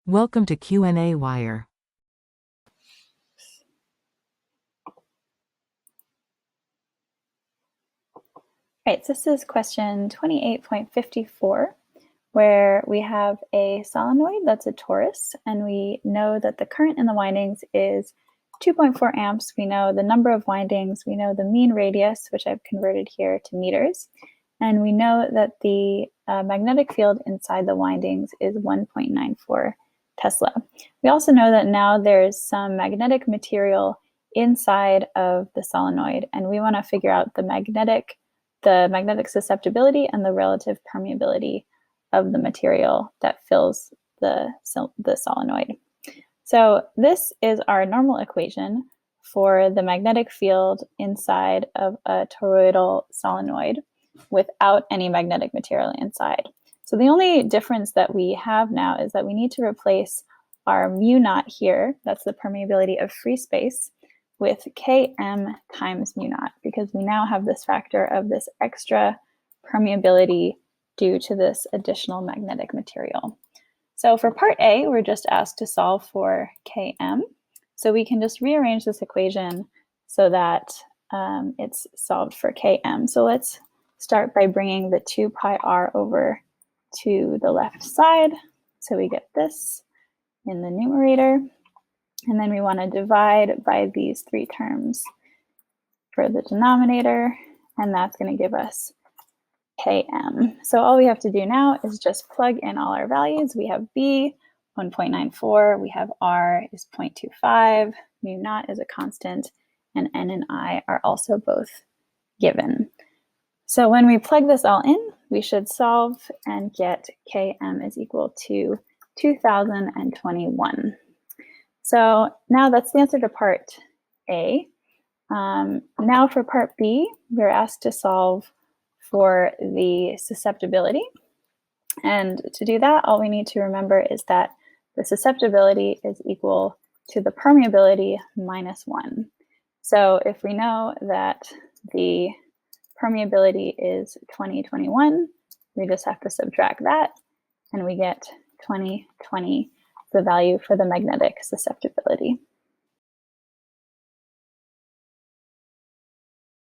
Welcome to qnawire. Right, so this is question 28.54, where we have a solenoid that's a torus, and we know that the current in the windings is 2.4 amps. We know the number of windings, we know the mean radius, which I've converted here to meters, and we know that the magnetic field inside the windings is 1.94 Tesla. We also know that now there's some magnetic material inside of the solenoid, and we want to figure out the magnetic susceptibility and the relative permeability of the material that fills the solenoid. So this is our normal equation for the magnetic field inside of a toroidal solenoid without any magnetic material inside. So the only difference that we have now is that we need to replace our mu naught here, that's the permeability of free space, with Km times mu naught, because we now have this factor of this extra permeability due to this additional magnetic material. So for part A, we're just asked to solve for Km. So we can just rearrange this equation so that it's solved for Km. So let's start by bringing the 2 pi r over to the left side. So we get this in the numerator. And then we want to divide by these 3 terms for the denominator, and that's going to give us Km. So all we have to do now is just plug in all our values. We have B, 1.94, we have R is 0.25, mu naught is a constant, and N and I are also both given. So when we plug this all in, we should solve and get Km is equal to 2021. So now that's the answer to part A. Now for part B, we're asked to solve for the susceptibility. And to do that, all we need to remember is that the susceptibility is equal to the permeability minus 1. So if we know that the permeability is 2021, we just have to subtract that, and we get 2020, the value for the magnetic susceptibility.